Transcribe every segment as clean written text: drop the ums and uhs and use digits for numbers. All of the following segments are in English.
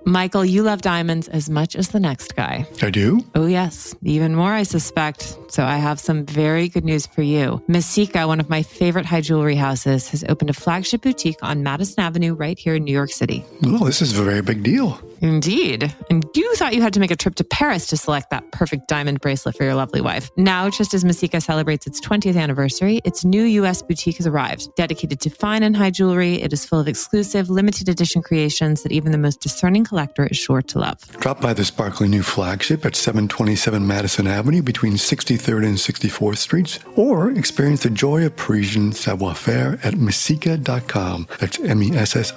Michael, you love diamonds as much as the next guy. I do? Oh, yes. Even more, I suspect. So I have some very good news for you. Messika, one of my favorite high jewelry houses, has opened a flagship boutique on Madison Avenue right here in New York City. Well, this is a very big deal. Indeed. And you thought you had to make a trip to Paris to select that perfect diamond bracelet for your lovely wife. Now, just as Messika celebrates its 20th anniversary, its new U.S. boutique has arrived. Dedicated to fine and high jewelry, it is full of exclusive, limited edition creations that even the most discerning collector is sure to love. Drop by the sparkling new flagship at 727 Madison Avenue between 63rd and 64th Streets, or experience the joy of Parisian savoir-faire at messika.com. That's MESSIKA.com.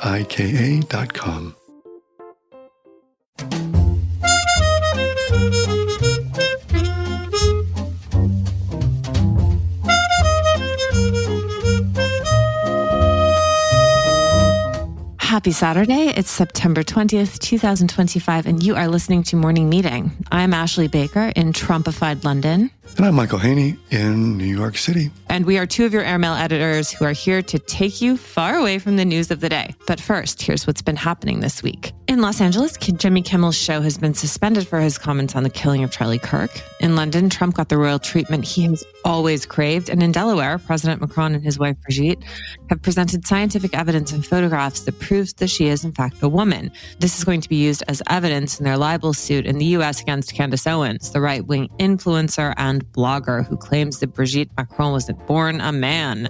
Happy Saturday. It's September 20th, 2025, and you are listening to Morning Meeting. I'm Ashley Baker in Trumpified London. And I'm Michael Haney in New York City. And we are two of your airmail editors who are here to take you far away from the news of the day. But first, here's what's been happening this week. In Los Angeles, Jimmy Kimmel's show has been suspended for his comments on the killing of Charlie Kirk. In London, Trump got the royal treatment he has always craved. And in Delaware, President Macron and his wife, Brigitte, have presented scientific evidence and photographs that proves that she is, in fact, a woman. This is going to be used as evidence in their libel suit in the U.S. against Candace Owens, the right-wing influencer and blogger who claims that Brigitte Macron wasn't born a man.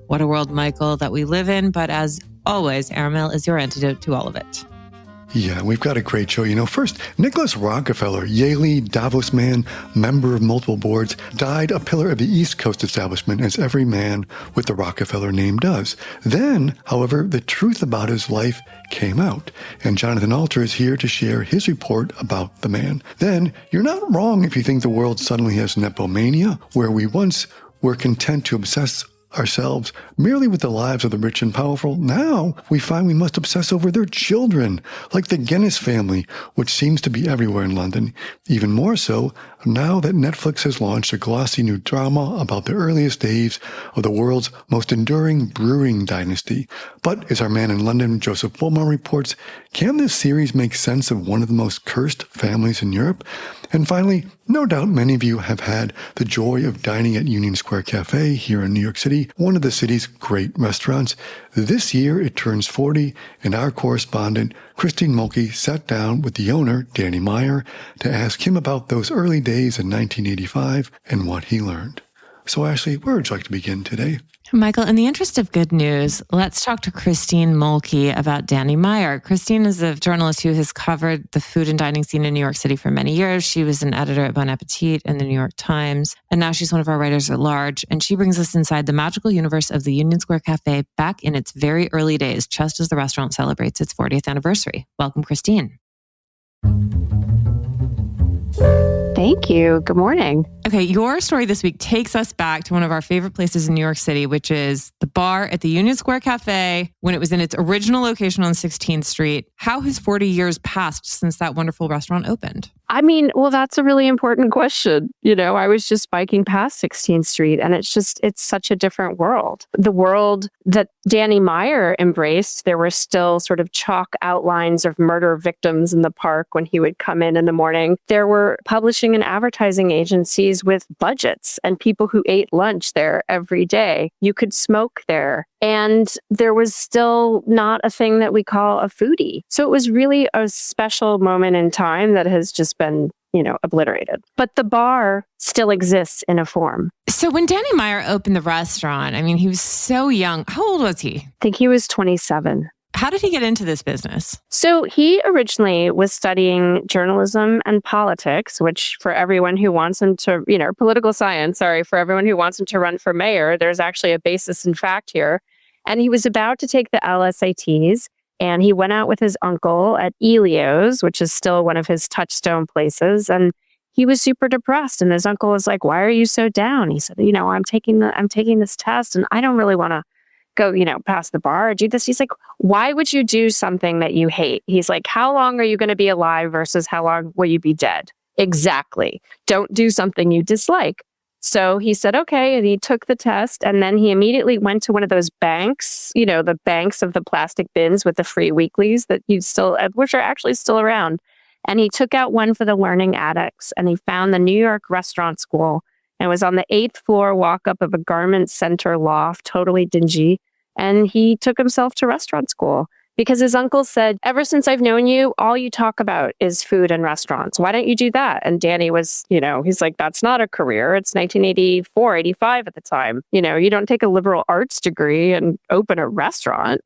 What a world, Michael, that we live in. But as always, airmail is your antidote to all of it. Yeah, we've got a great show. First, Nicholas Rockefeller, Yale Davos man, member of multiple boards, died a pillar of the East Coast establishment, as every man with the Rockefeller name does. Then, however, the truth about his life came out, and Jonathan Alter is here to share his report about the man. Then, you're not wrong if you think the world suddenly has nepomania, where we once were content to obsess ourselves merely with the lives of the rich and powerful. Now we find we must obsess over their children, like the Guinness family, which seems to be everywhere in London. Even more so now that Netflix has launched a glossy new drama about the earliest days of the world's most enduring brewing dynasty. But as our man in London, Joseph Wilmot, reports, can this series make sense of one of the most cursed families in Europe? And finally, no doubt many of you have had the joy of dining at Union Square Cafe here in New York City, one of the city's great restaurants. This year it turns 40, and our correspondent, Christine Mulkey, sat down with the owner, Danny Meyer, to ask him about those early days in 1985 and what he learned. So Ashley, where would you like to begin today? Michael, in the interest of good news, let's talk to Christine Mulkey about Danny Meyer. Christine is a journalist who has covered the food and dining scene in New York City for many years. She was an editor at Bon Appetit and the New York Times, and now she's one of our writers at large. And she brings us inside the magical universe of the Union Square Cafe back in its very early days, just as the restaurant celebrates its 40th anniversary. Welcome, Christine. Thank you. Good morning. Okay, your story this week takes us back to one of our favorite places in New York City, which is the bar at the Union Square Cafe when it was in its original location on 16th Street. How has 40 years passed since that wonderful restaurant opened? Well, that's a really important question. I was just biking past 16th Street, and it's such a different world. The world that Danny Meyer embraced, there were still sort of chalk outlines of murder victims in the park when he would come in the morning. There were publishing and advertising agencies with budgets and people who ate lunch there every day. You could smoke there. And there was still not a thing that we call a foodie. So it was really a special moment in time that has just been, obliterated. But the bar still exists in a form. So when Danny Meyer opened the restaurant, he was so young. How old was he? I think he was 27. How did he get into this business? So he originally was studying journalism and politics, which for everyone who wants him to, political science, for everyone who wants him to run for mayor, there's actually a basis in fact here. And he was about to take the LSATs, and he went out with his uncle at Elio's, which is still one of his touchstone places. And he was super depressed. And his uncle was like, "Why are you so down?" He said, I'm taking this test, and I don't really want to go, past the bar or do this. He's like, "Why would you do something that you hate?" He's like, "How long are you going to be alive versus how long will you be dead?" Exactly. Don't do something you dislike. So he said, okay, and he took the test, and then he immediately went to one of those banks, the banks of the plastic bins with the free weeklies which are actually still around. And he took out one for the learning addicts, and he found the New York Restaurant School, and was on the 8th floor walk-up of a garment center loft, totally dingy. And he took himself to restaurant school because his uncle said, ever since I've known you, all you talk about is food and restaurants. Why don't you do that? And Danny was, he's like, that's not a career. It's 1984, 85 at the time. You don't take a liberal arts degree and open a restaurant.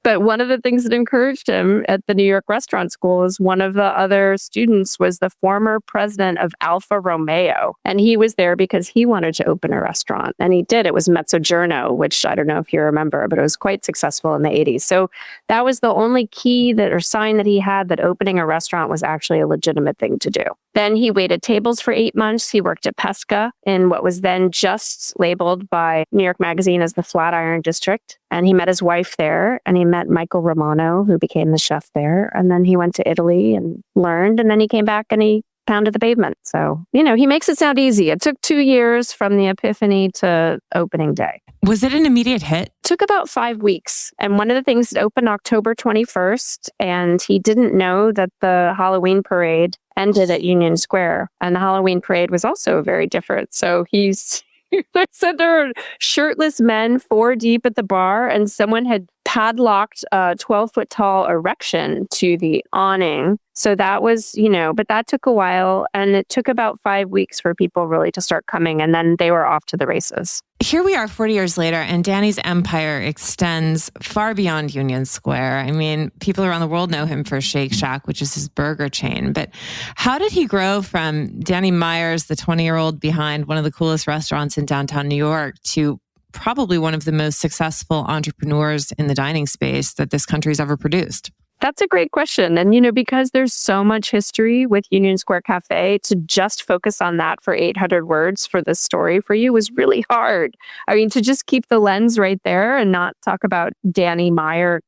But one of the things that encouraged him at the New York Restaurant School is one of the other students was the former president of Alfa Romeo. And he was there because he wanted to open a restaurant. And he did. It was Mezzogiorno, which I don't know if you remember, but it was quite successful in the 80s. So that was the only key or sign that he had that opening a restaurant was actually a legitimate thing to do. Then he waited tables for 8 months. He worked at Pesca in what was then just labeled by New York Magazine as the Flatiron District. And he met his wife there, and he met Michael Romano, who became the chef there. And then he went to Italy and learned, and then he came back and he pounded the pavement. So, he makes it sound easy. It took 2 years from the epiphany to opening day. Was it an immediate hit? Took about 5 weeks. And one of the things that opened October 21st, and he didn't know that the Halloween parade ended at Union Square. And the Halloween parade was also very different. So they said there were shirtless men 4 deep at the bar, and someone had padlocked a 12-foot tall erection to the awning. So that was, but that took a while, and it took about 5 weeks for people really to start coming, and then they were off to the races. Here we are 40 years later, and Danny's empire extends far beyond Union Square. I mean, people around the world know him for Shake Shack, which is his burger chain. But how did he grow from Danny Myers, the 20-year-old behind one of the coolest restaurants in downtown New York, to probably one of the most successful entrepreneurs in the dining space that this country's ever produced? That's a great question. And, because there's so much history with Union Square Cafe, to just focus on that for 800 words for this story for you was really hard. I mean, to just keep the lens right there and not talk about Danny Meyer,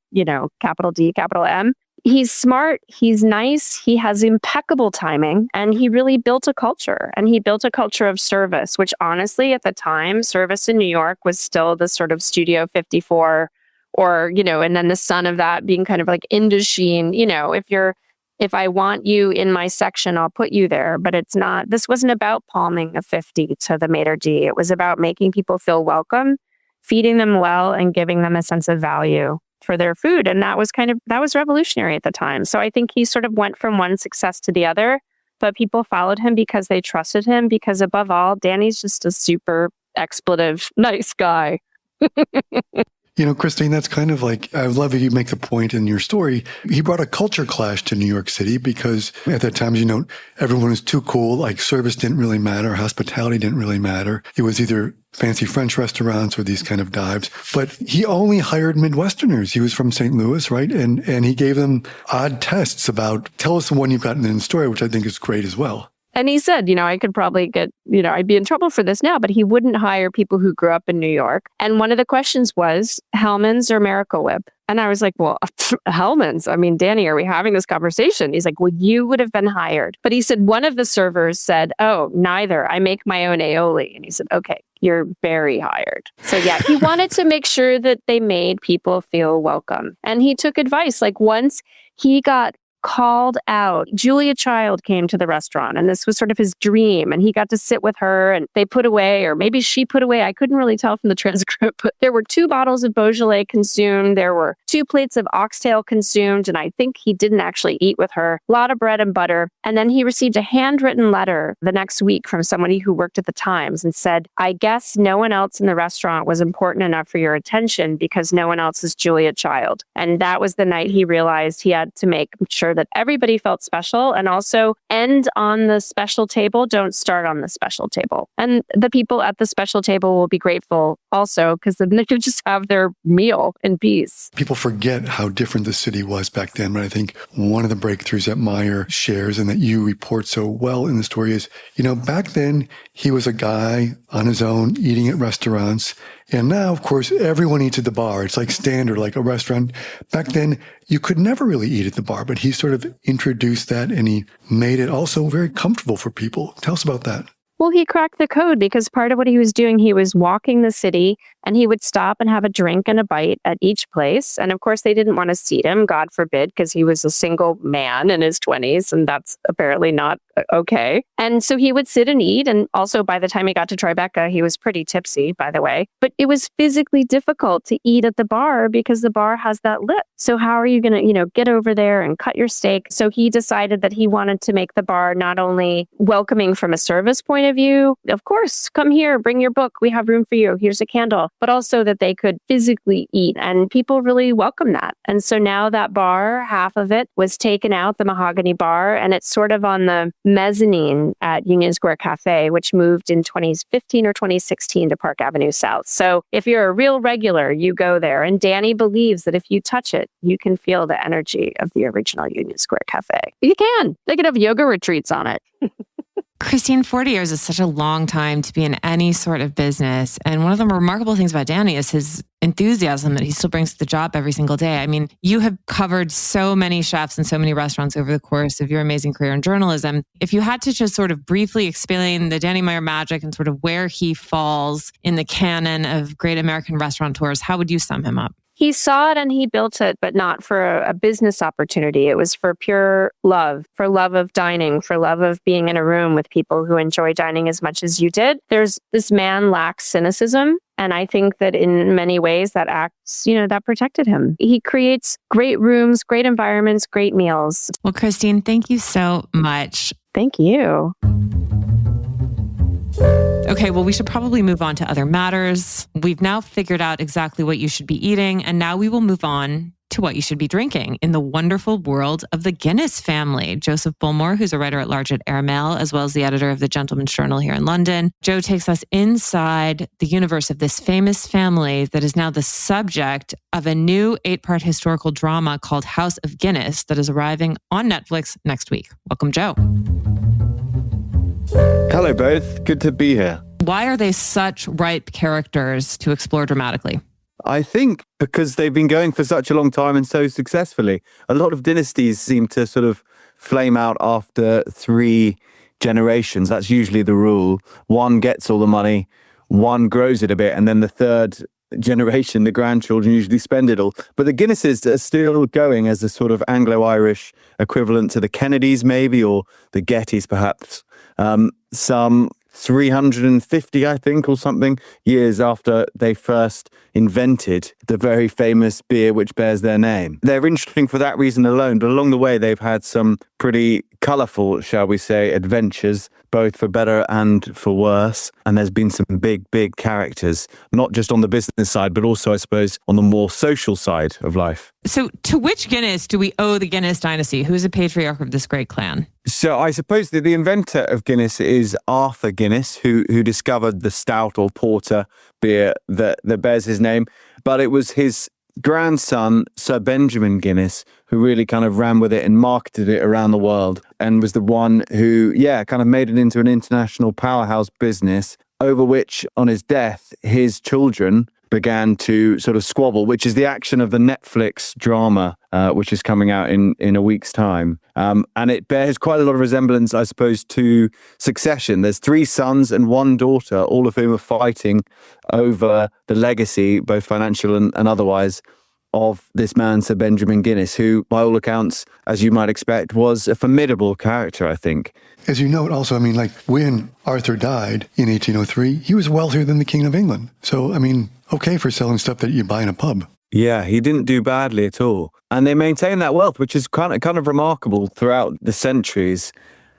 capital D, capital M. He's smart, he's nice, he has impeccable timing, and he really built a culture. And he built a culture of service, which honestly, at the time, service in New York was still the sort of Studio 54 or, and then the son of that being kind of like Indochine, if I want you in my section, I'll put you there. But this wasn't about palming a 50 to the maitre d'. It was about making people feel welcome, feeding them well, and giving them a sense of value for their food. And that was revolutionary at the time. So I think he sort of went from one success to the other, but people followed him because they trusted him, because above all, Danny's just a super expletive, nice guy. Christine, that's kind of like, I love that you make the point in your story. He brought a culture clash to New York City because at that time, everyone was too cool. Like service didn't really matter. Hospitality didn't really matter. It was either fancy French restaurants or these kind of dives. But he only hired Midwesterners. He was from St. Louis, right? And he gave them odd tests about, tell us the one you've gotten in the story, which I think is great as well. And he said, I could probably get, I'd be in trouble for this now, but he wouldn't hire people who grew up in New York. And one of the questions was Hellman's or Miracle Whip. And I was like, well, Hellman's. I mean, Danny, are we having this conversation? He's like, well, you would have been hired. But he said, one of the servers said, oh, neither. I make my own aioli. And he said, okay, you're very hired. So yeah, he wanted to make sure that they made people feel welcome. And he took advice. Like once he got called out. Julia Child came to the restaurant, and this was sort of his dream, and he got to sit with her, and they put away, or maybe she put away, I couldn't really tell from the transcript, but there were 2 bottles of Beaujolais consumed, there were 2 plates of oxtail consumed, and I think he didn't actually eat with her, a lot of bread and butter, and then he received a handwritten letter the next week from somebody who worked at the Times and said, I guess no one else in the restaurant was important enough for your attention because no one else is Julia Child. And that was the night he realized he had to make sure that everybody felt special, and also end on the special table, don't start on the special table. And the people at the special table will be grateful also, because then they can just have their meal in peace. People forget how different the city was back then, but I think one of the breakthroughs that Meyer shares and that you report so well in the story is, back then he was a guy on his own eating at restaurants. And now, of course, everyone eats at the bar. It's like standard, like a restaurant. Back then, you could never really eat at the bar, but he sort of introduced that, and he made it also very comfortable for people. Tell us about that. Well, he cracked the code because part of what he was doing, he was walking the city and he would stop and have a drink and a bite at each place. And of course, they didn't want to seat him, God forbid, because he was a single man in his 20s, and that's apparently not okay. And so he would sit and eat. And also, by the time he got to Tribeca, he was pretty tipsy, by the way. But it was physically difficult to eat at the bar because the bar has that lip. So how are you going to, get over there and cut your steak? So he decided that he wanted to make the bar not only welcoming from a service point of view, of course, come here, bring your book, we have room for you, here's a candle, but also that they could physically eat. And people really welcome that. And so now that bar, half of it was taken out, the mahogany bar, and it's sort of on the mezzanine at Union Square Cafe, which moved in 2015 or 2016 to Park Avenue South. So if you're a real regular, you go there. And Danny believes that if you touch it, you can feel the energy of the original Union Square Cafe. You can. They could have yoga retreats on it. Christine, 40 years is such a long time to be in any sort of business. And one of the remarkable things about Danny is his enthusiasm that he still brings to the job every single day. I mean, you have covered so many chefs and so many restaurants over the course of your amazing career in journalism. If you had to just sort of briefly explain the Danny Meyer magic and sort of where he falls in the canon of great American restaurateurs, how would you sum him up? He saw it and he built it, but not for a business opportunity. It was for pure love, for love of dining, for love of being in a room with people who enjoy dining as much as you did. This man lacks cynicism. And I think that in many ways that acts, that protected him. He creates great rooms, great environments, great meals. Well, Christine, thank you so much. Thank you. Okay, well, we should probably move on to other matters. We've now figured out exactly what you should be eating, and now we will move on to what you should be drinking in the wonderful world of the Guinness family. Joseph Bullmore, who's a writer-at-large at Airmail, as well as the editor of the Gentleman's Journal here in London. Joe takes us inside the universe of this famous family that is now the subject of a new 8-part historical drama called House of Guinness that is arriving on Netflix next week. Welcome, Joe. Hello, both. Good to be here. Why are they such ripe characters to explore dramatically? I think because they've been going for such a long time and so successfully. A lot of dynasties seem to sort of flame out after 3 generations. That's usually the rule. One gets all the money, one grows it a bit, and then the third generation, the grandchildren, usually spend it all. But the Guinnesses are still going as a sort of Anglo-Irish equivalent to the Kennedys, maybe, or the Gettys, perhaps. Some 350, I think, or something, years after they first invented the very famous beer which bears their name. They're interesting for that reason alone, but along the way they've had some pretty colourful, shall we say, adventures, both for better and for worse. And there's been some big characters, not just on the business side, but also, I suppose, on the more social side of life. So to which Guinness do we owe the Guinness dynasty? Who's the patriarch of this great clan? So I suppose that the inventor of Guinness is Arthur Guinness, who discovered the stout or porter beer that bears his name. But it was his grandson, Sir Benjamin Guinness, who really kind of ran with it and marketed it around the world and was the one who, kind of made it into an international powerhouse business, over which, on his death, his children began to sort of squabble, which is the action of the Netflix drama, which is coming out in a week's time. And it bears quite a lot of resemblance, I suppose, to Succession. There's 3 sons and 1 daughter, all of whom are fighting over the legacy, both financial and otherwise, of this man, Sir Benjamin Guinness, who, by all accounts, as you might expect, was a formidable character, I think. As you note also, when Arthur died in 1803, he was wealthier than the King of England. So, okay for selling stuff that you buy in a pub. Yeah, he didn't do badly at all. And they maintained that wealth, which is kind of remarkable throughout the centuries.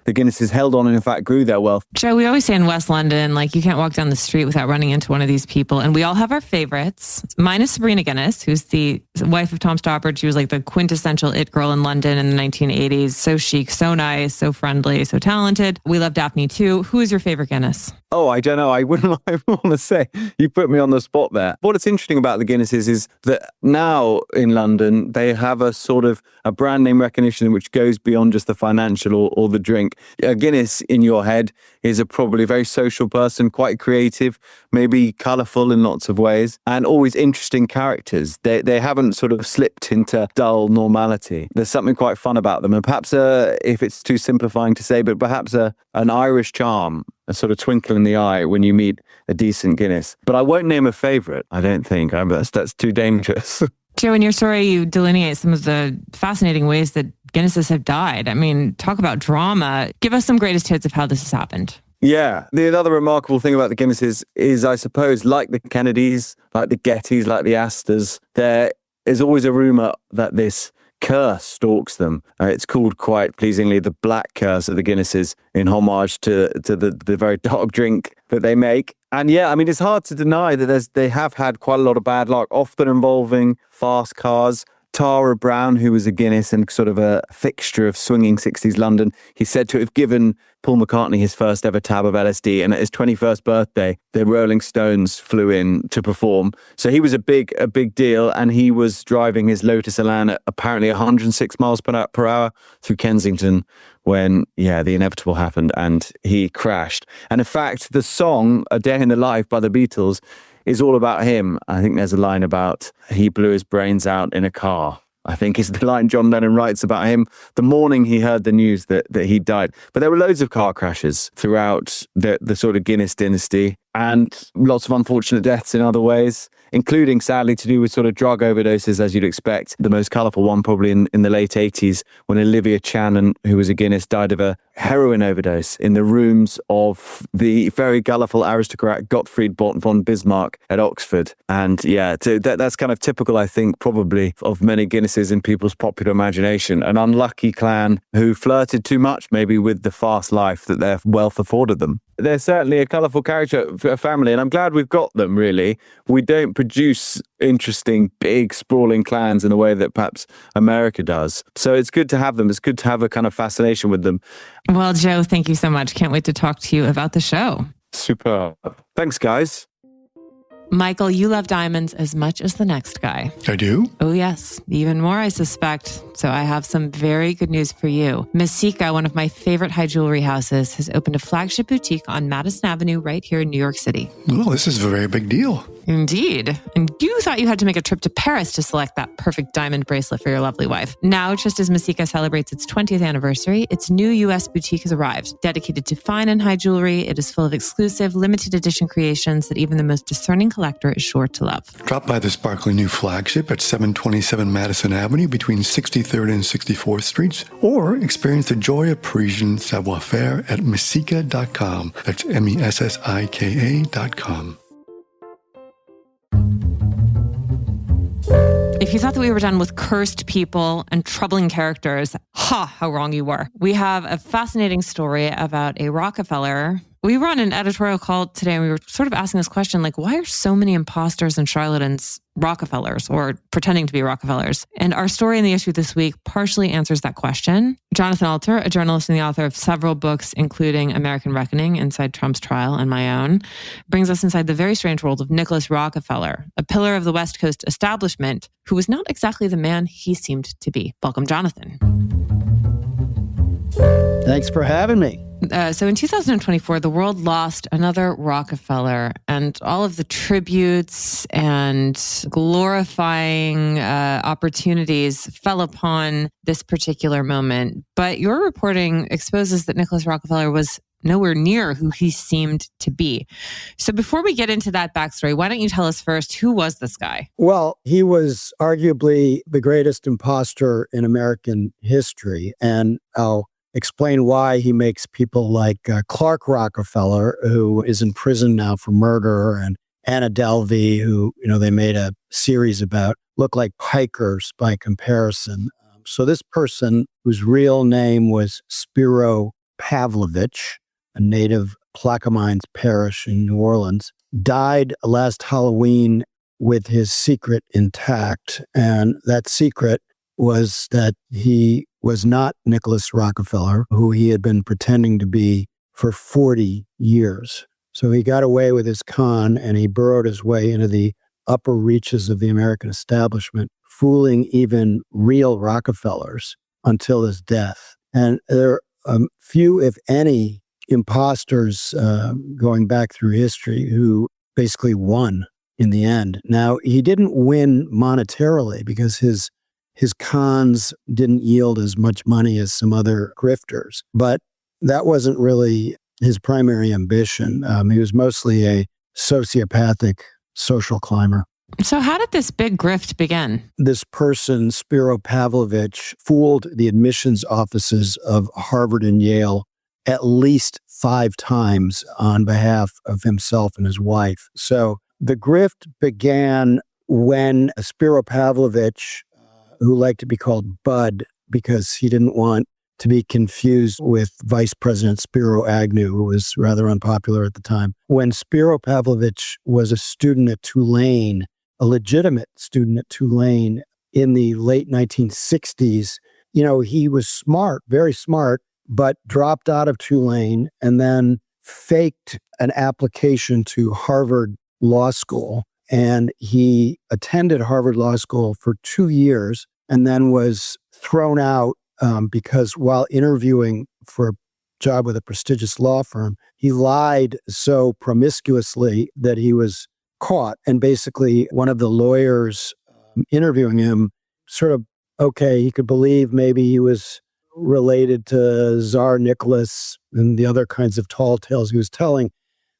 The Guinnesses held on and, in fact, grew their wealth. Joe, we always say in West London, you can't walk down the street without running into one of these people. And we all have our favorites. Mine is Sabrina Guinness, who's the wife of Tom Stoppard. She was the quintessential it girl in London in the 1980s. So chic, so nice, so friendly, so talented. We love Daphne, too. Who is your favorite Guinness? Oh, I don't know. I wouldn't want to say. You put me on the spot there. What's interesting about the Guinnesses is that now in London, they have a sort of a brand name recognition which goes beyond just the financial or the drink. A Guinness in your head is probably a very social person, quite creative, maybe colourful in lots of ways, and always interesting characters. They haven't sort of slipped into dull normality. There's something quite fun about them, and perhaps, if it's too simplifying to say, but perhaps an Irish charm, a sort of twinkle in the eye when you meet a decent Guinness. But I won't name a favourite, I don't think. That's too dangerous. Joe, in your story, you delineate some of the fascinating ways that Guinnesses have died. I mean, talk about drama. Give us some greatest hits of how this has happened. Yeah. The other remarkable thing about the Guinnesses is, I suppose, like the Kennedys, like the Gettys, like the Astors, there is always a rumour that this curse stalks them. It's called, quite pleasingly, the Black Curse of the Guinnesses, in homage to the very dark drink that they make. And yeah, I mean, it's hard to deny that they have had quite a lot of bad luck, often involving fast cars. Tara Brown, who was a Guinness and sort of a fixture of swinging 60s London, he's said to have given Paul McCartney his first ever tab of LSD, and at his 21st birthday, the Rolling Stones flew in to perform. So he was a big deal, and he was driving his Lotus Elan at apparently 106 miles per hour through Kensington when, the inevitable happened, and he crashed. And in fact, the song A Day in the Life by the Beatles is all about him. I think there's a line about he blew his brains out in a car, I think is the line John Lennon writes about him the morning he heard the news that he died. But there were loads of car crashes throughout the sort of Guinness dynasty, and lots of unfortunate deaths in other ways, including, sadly, to do with sort of drug overdoses, as you'd expect. The most colourful one probably in the late 80s, when Olivia Channon, who was a Guinness, died of a heroin overdose in the rooms of the very colourful aristocrat Gottfried von Bismarck at Oxford. And that's kind of typical, I think, probably of many Guinnesses in people's popular imagination. An unlucky clan who flirted too much, maybe, with the fast life that their wealth afforded them. They're certainly a colourful character for a family, and I'm glad we've got them, really. We don't produce interesting, big, sprawling clans in a way that perhaps America does. So it's good to have them. It's good to have a kind of fascination with them. Well, Joe, thank you so much. Can't wait to talk to you about the show. Super. Thanks, guys. Michael, you love diamonds as much as the next guy. I do? Oh, yes. Even more, I suspect. So I have some very good news for you. Messika, one of my favorite high jewelry houses, has opened a flagship boutique on Madison Avenue right here in New York City. Well, this is a very big deal. Indeed. And you thought you had to make a trip to Paris to select that perfect diamond bracelet for your lovely wife. Now, just as Messika celebrates its 20th anniversary, its new U.S. boutique has arrived. Dedicated to fine and high jewelry, it is full of exclusive, limited edition creations that even the most discerning collector is sure to love. Drop by the sparkling new flagship at 727 Madison Avenue between 63rd and 64th Streets, or experience the joy of Parisian savoir-faire at messika.com. That's MESSIKA.com. If you thought that we were done with cursed people and troubling characters, how wrong you were. We have a fascinating story about a Rockefeller. We were on an editorial call today and we were sort of asking this question, like, why are so many imposters and charlatans Rockefellers or pretending to be Rockefellers? And our story in the issue this week partially answers that question. Jonathan Alter, a journalist and the author of several books, including American Reckoning, Inside Trump's Trial, and my own, brings us inside the very strange world of Nicholas Rockefeller, a pillar of the West Coast establishment who was not exactly the man he seemed to be. Welcome, Jonathan. Thanks for having me. So in 2024, the world lost another Rockefeller, and all of the tributes and glorifying opportunities fell upon this particular moment. But your reporting exposes that Nicholas Rockefeller was nowhere near who he seemed to be. So before we get into that backstory, why don't you tell us first, who was this guy? Well, he was arguably the greatest imposter in American history, and I'll explain why he makes people like Clark Rockefeller, who is in prison now for murder, and Anna Delvey, who, they made a series about, look like hikers by comparison. So this person, whose real name was Spiro Pavlovich, a native Plaquemines Parish in New Orleans, died last Halloween with his secret intact. And that secret was that he was not Nicholas Rockefeller, who he had been pretending to be for 40 years. So he got away with his con and he burrowed his way into the upper reaches of the American establishment, fooling even real Rockefellers until his death. And there are few, if any, imposters going back through history who basically won in the end. Now, he didn't win monetarily because his cons didn't yield as much money as some other grifters, but that wasn't really his primary ambition. He was mostly a sociopathic social climber. So how did this big grift begin? This person, Spiro Pavlovich, fooled the admissions offices of Harvard and Yale at least 5 times on behalf of himself and his wife. So the grift began when Spiro Pavlovich, who liked to be called Bud because he didn't want to be confused with Vice President Spiro Agnew, who was rather unpopular at the time. When Spiro Pavlovich was a student at Tulane, a legitimate student at Tulane in the late 1960s, he was smart, very smart, but dropped out of Tulane and then faked an application to Harvard Law School. And he attended Harvard Law School for 2 years and then was thrown out because while interviewing for a job with a prestigious law firm, he lied so promiscuously that he was caught. And basically, one of the lawyers interviewing him sort of, he could believe maybe he was related to Tsar Nicholas and the other kinds of tall tales he was telling.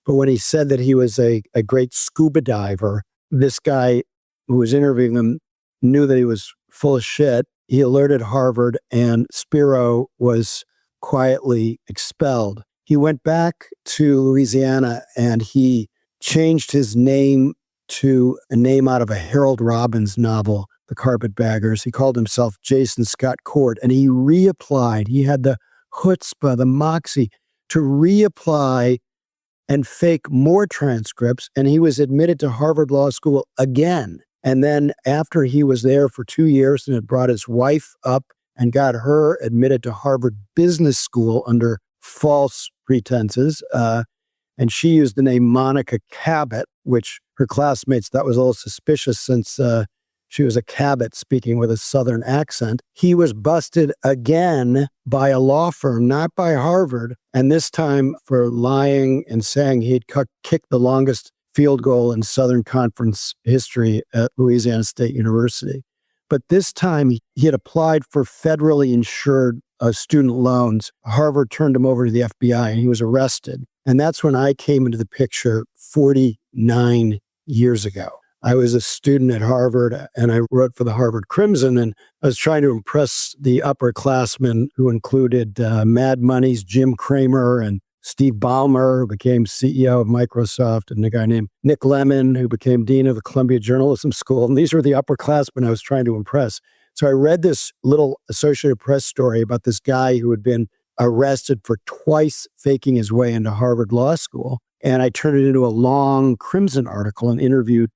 But when he said that he was a great scuba diver, this guy who was interviewing him knew that he was full of shit. He alerted Harvard, and Spiro was quietly expelled. He went back to Louisiana, and he changed his name to a name out of a Harold Robbins novel, The Carpetbaggers. He called himself Jason Scott Cord, and he reapplied. He had the chutzpah, the moxie to reapply and fake more transcripts, and he was admitted to Harvard Law School again. And then after he was there for 2 years and had brought his wife up and got her admitted to Harvard Business School under false pretenses, and she used the name Monica Cabot, which her classmates thought was a little suspicious since she was a Cabot speaking with a Southern accent. He was busted again by a law firm, not by Harvard, and this time for lying and saying he'd kicked the longest field goal in Southern Conference history at Louisiana State University. But this time he had applied for federally insured student loans. Harvard turned him over to the FBI and he was arrested. And that's when I came into the picture 49 years ago. I was a student at Harvard and I wrote for the Harvard Crimson, and I was trying to impress the upperclassmen who included Mad Money's Jim Cramer and Steve Ballmer, who became CEO of Microsoft, and a guy named Nick Lemon, who became dean of the Columbia Journalism School. And these were the upperclassmen I was trying to impress. So I read this little Associated Press story about this guy who had been arrested for twice faking his way into Harvard Law School. And I turned it into a long Crimson article and interviewed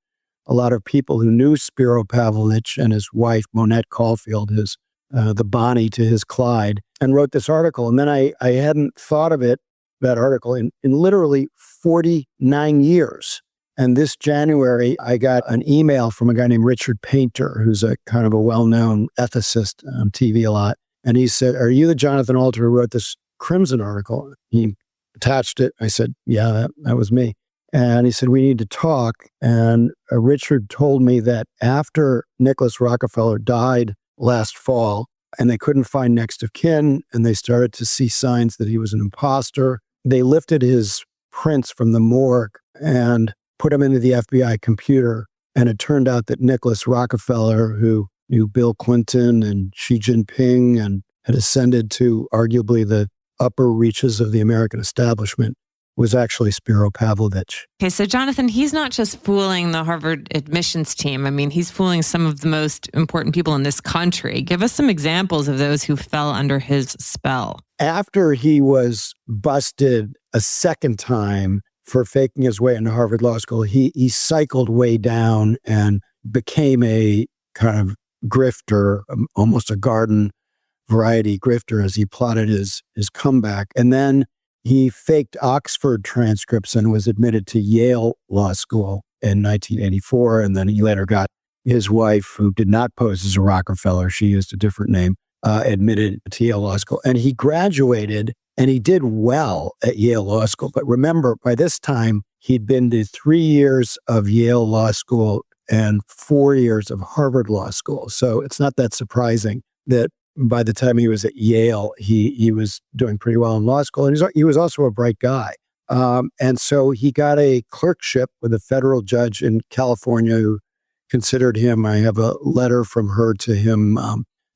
a lot of people who knew Spiro Pavlovich and his wife, Monette Caulfield, the Bonnie to his Clyde, and wrote this article. And then I hadn't thought of that article in literally 49 years. And this January, I got an email from a guy named Richard Painter, who's a kind of a well-known ethicist on TV a lot. And he said, "Are you the Jonathan Alter who wrote this Crimson article?" He attached it. I said, "Yeah, that was me." And he said, "We need to talk." And Richard told me that after Nicholas Rockefeller died last fall, and they couldn't find next of kin, and they started to see signs that he was an imposter, they lifted his prints from the morgue and put him into the FBI computer. And it turned out that Nicholas Rockefeller, who knew Bill Clinton and Xi Jinping and had ascended to arguably the upper reaches of the American establishment, was actually Spiro Pavlovich. Okay, so Jonathan, he's not just fooling the Harvard admissions team. I mean, he's fooling some of the most important people in this country. Give us some examples of those who fell under his spell. After he was busted a second time for faking his way into Harvard Law School, he cycled way down and became a kind of grifter, almost a garden variety grifter as he plotted his comeback. And then he faked Oxford transcripts and was admitted to Yale Law School in 1984. And then he later got his wife, who did not pose as a Rockefeller, she used a different name, admitted to Yale Law School. And he graduated And he did well at Yale Law School. But remember, by this time, he'd been to 3 years of Yale Law School and 4 years of Harvard Law School. So it's not that surprising that by the time he was at Yale, he was doing pretty well in law school. And he was also a bright guy. And so he got a clerkship with a federal judge in California who considered him. I have a letter from her to him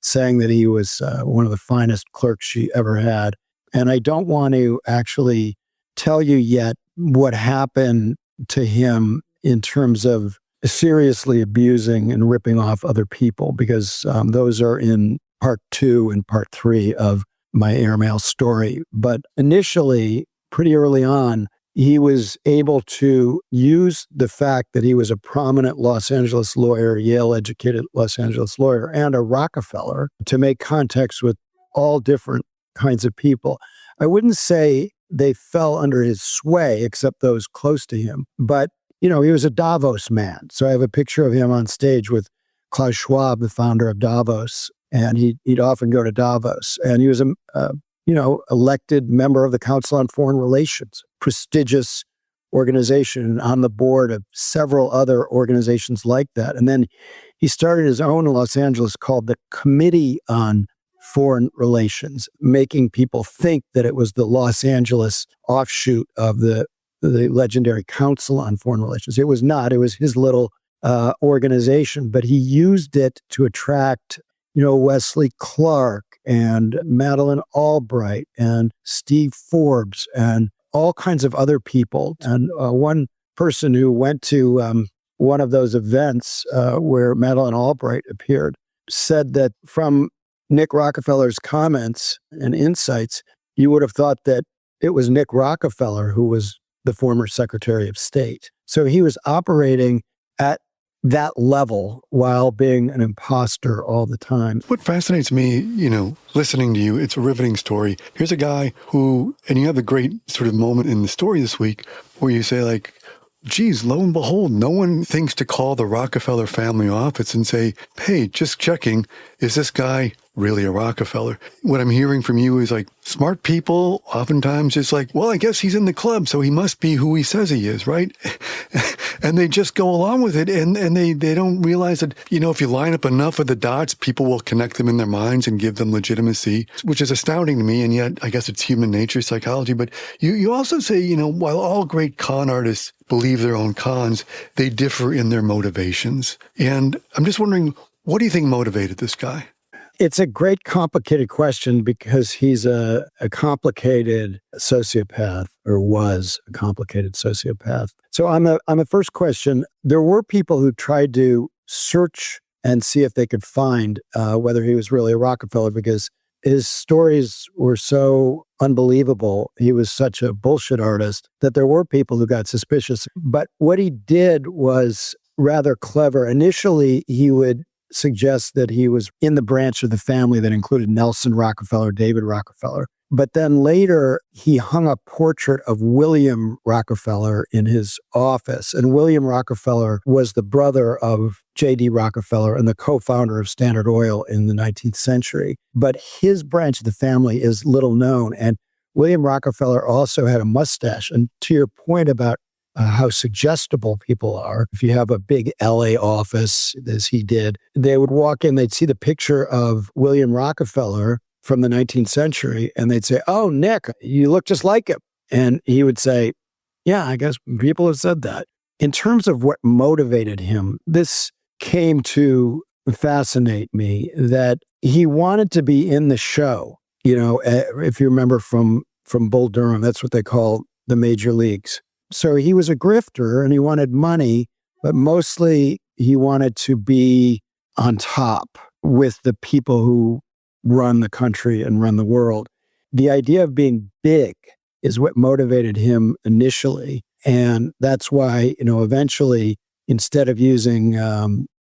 saying that he was one of the finest clerks she ever had. And I don't want to actually tell you yet what happened to him in terms of seriously abusing and ripping off other people, because those are in part 2 and part 3 of my airmail story. But initially, pretty early on, he was able to use the fact that he was a prominent Los Angeles lawyer, Yale-educated Los Angeles lawyer, and a Rockefeller to make contacts with all different kinds of people. I wouldn't say they fell under his sway, except those close to him. But, he was a Davos man. So I have a picture of him on stage with Klaus Schwab, the founder of Davos, and he'd often go to Davos. And he was elected member of the Council on Foreign Relations, prestigious organization, on the board of several other organizations like that. And then he started his own in Los Angeles called the Committee on Foreign Relations, making people think that it was the Los Angeles offshoot of the legendary Council on Foreign Relations. It was not. It was his little organization, but he used it to attract Wesley Clark and Madeleine Albright and Steve Forbes and all kinds of other people. And one person who went to one of those events where Madeleine Albright appeared said that from Nick Rockefeller's comments and insights, you would have thought that it was Nick Rockefeller who was the former Secretary of State. So he was operating at that level while being an imposter all the time. What fascinates me, listening to you, it's a riveting story. Here's a guy who, and you have a great sort of moment in the story this week where you say, like, geez, lo and behold, no one thinks to call the Rockefeller family office and say, hey, just checking, is this guy really a Rockefeller? What I'm hearing from you is like smart people oftentimes just like, well, I guess he's in the club, so he must be who he says he is, right? And they just go along with it, and they don't realize that, if you line up enough of the dots, people will connect them in their minds and give them legitimacy, which is astounding to me. And yet, I guess it's human nature, psychology. But you also say, while all great con artists believe their own cons, they differ in their motivations. And I'm just wondering, what do you think motivated this guy? It's a great complicated question because he's a complicated sociopath, or was a complicated sociopath. So on the first question, there were people who tried to search and see if they could find whether he was really a Rockefeller, because his stories were so unbelievable. He was such a bullshit artist that there were people who got suspicious. But what he did was rather clever. Initially, he would suggest that he was in the branch of the family that included Nelson Rockefeller, David Rockefeller. But then later, he hung a portrait of William Rockefeller in his office. And William Rockefeller was the brother of J.D. Rockefeller and the co-founder of Standard Oil in the 19th century. But his branch of the family is little known. And William Rockefeller also had a mustache. And to your point about how suggestible people are. If you have a big LA office, as he did, they would walk in, they'd see the picture of William Rockefeller from the 19th century, and they'd say, oh, Nick, you look just like him. And he would say, yeah, I guess people have said that. In terms of what motivated him, this came to fascinate me, that he wanted to be in the show. If you remember from Bull Durham, that's what they call the major leagues. So he was a grifter and he wanted money, but mostly he wanted to be on top with the people who run the country and run the world. The idea of being big is what motivated him initially. And that's why, eventually, instead of using,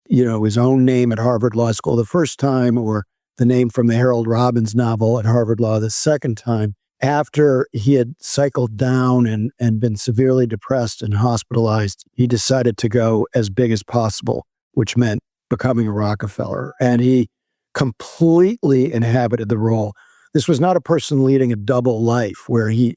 his own name at Harvard Law School the first time, or the name from the Harold Robbins novel at Harvard Law the second time, after he had cycled down and been severely depressed and hospitalized, he decided to go as big as possible, which meant becoming a Rockefeller. And he completely inhabited the role. This was not a person leading a double life where he,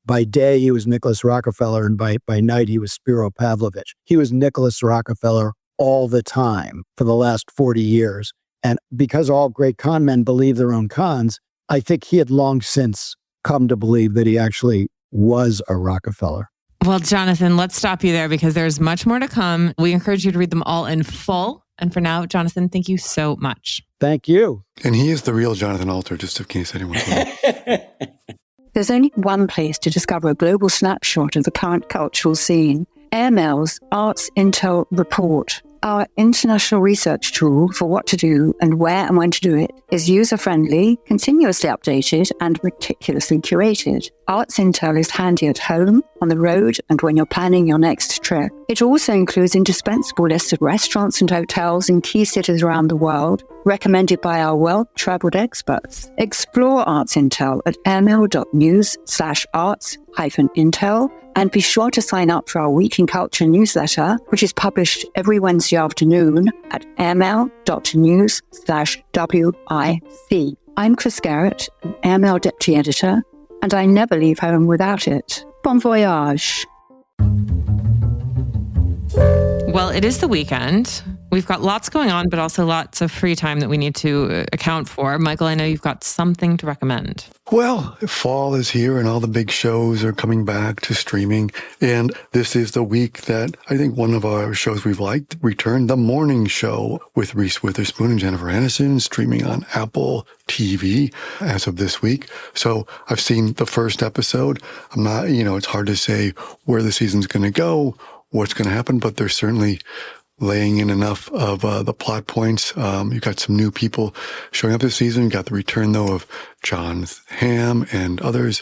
by day he was Nicholas Rockefeller and by night he was Spiro Pavlovich. He was Nicholas Rockefeller all the time for the last 40 years. And because all great con men believe their own cons, I think he had long since come to believe that he actually was a Rockefeller. Well, Jonathan, let's stop you there because there's much more to come. We encourage you to read them all in full. And for now, Jonathan, thank you so much. Thank you. And he is the real Jonathan Alter, just in case anyone's wondering. There's only one place to discover a global snapshot of the current cultural scene. Airmail's Arts Intel Report. Our international research tool for what to do and where and when to do it is user-friendly, continuously updated, and meticulously curated. Arts Intel is handy at home, on the road, and when you're planning your next trip. It also includes indispensable lists of restaurants and hotels in key cities around the world, recommended by our well-traveled experts. Explore Arts Intel at airmail.news/arts-intel, and be sure to sign up for our Week in Culture newsletter, which is published every Wednesday afternoon at airmail.news/WIC. I'm Chris Garrett, an Airmail Deputy Editor, and I never leave home without it. Bon voyage. Well, it is the weekend. We've got lots going on, but also lots of free time that we need to account for. Michael, I know you've got something to recommend. Well, fall is here and all the big shows are coming back to streaming. And this is the week that I think one of our shows we've liked returned, The Morning Show with Reese Witherspoon and Jennifer Aniston, streaming on Apple TV as of this week. So I've seen the first episode. I'm not, it's hard to say where the season's going to go, what's going to happen, but there's certainly laying in enough of the plot points. You've got some new people showing up this season. You got the return, though, of John Hamm and others.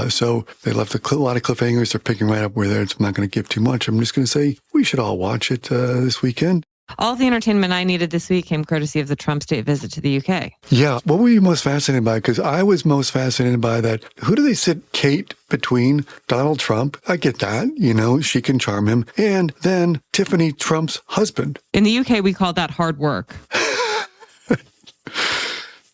So they left a lot of cliffhangers. They're picking right up where they're. I'm not going to give too much. I'm just going to say we should all watch it this weekend. All the entertainment I needed this week came courtesy of the Trump state visit to the UK. Yeah. What were you most fascinated by? Because I was most fascinated by that. Who do they sit Kate between? Donald Trump. I get that. She can charm him. And then Tiffany, Trump's husband. In the UK, we call that hard work.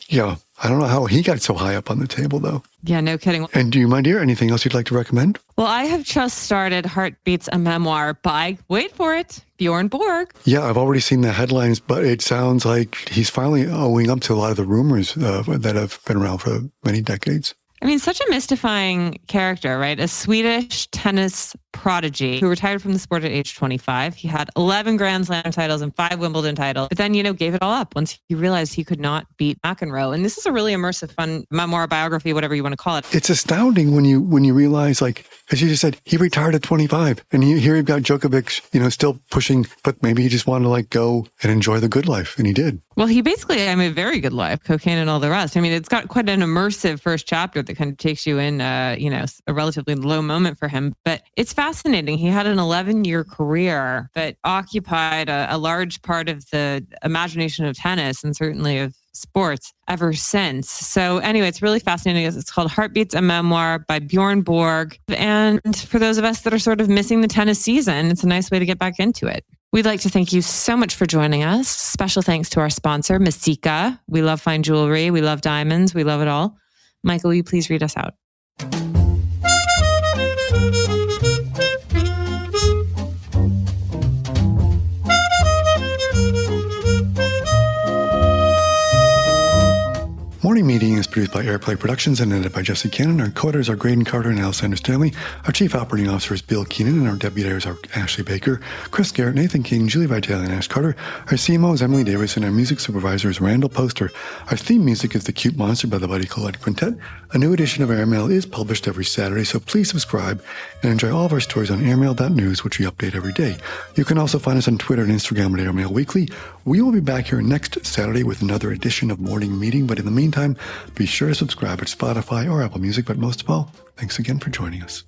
Yeah. I don't know how he got so high up on the table, though. Yeah, no kidding. And do you, my dear, anything else you'd like to recommend? Well, I have just started Heartbeats, a memoir by, wait for it, Bjorn Borg. Yeah, I've already seen the headlines, but it sounds like he's finally owing up to a lot of the rumors that have been around for many decades. I mean, such a mystifying character, right? A Swedish tennis prodigy who retired from the sport at age 25. He had 11 Grand Slam titles and 5 Wimbledon titles, but then, gave it all up once he realized he could not beat McEnroe. And this is a really immersive, fun memoir, biography, whatever you want to call it. It's astounding when you realize, like, as you just said, he retired at 25. And here you've got Djokovic, still pushing, but maybe he just wanted to, go and enjoy the good life. And he did. Well, he basically, a very good life, cocaine and all the rest. I mean, it's got quite an immersive first chapter that kind of takes you in, a relatively low moment for him. But it's fascinating. He had an 11-year career that occupied a large part of the imagination of tennis and certainly of sports ever since. So anyway, it's really fascinating. It's called Heartbeats, a memoir by Bjorn Borg. And for those of us that are sort of missing the tennis season, it's a nice way to get back into it. We'd like to thank you so much for joining us. Special thanks to our sponsor, Masika. We love fine jewelry. We love diamonds. We love it all. Michael, will you please read us out? Morning Meeting is produced by Airplay Productions and edited by Jesse Cannon. Our coders are Graydon Carter and Alexander Stanley. Our chief operating officer is Bill Keenan, and our deputy editors are Ashley Baker, Chris Garrett, Nathan King, Julie Vitale, and Ash Carter. Our CMO is Emily Davis, and our music supervisor is Randall Poster. Our theme music is The Cute Monster by the Buddy Collette Quintet. A new edition of Airmail is published every Saturday, so please subscribe and enjoy all of our stories on airmail.news, which we update every day. You can also find us on Twitter and Instagram at Airmail Weekly. We will be back here next Saturday with another edition of Morning Meeting, but in the meantime, be sure to subscribe at Spotify or Apple Music. But most of all, thanks again for joining us.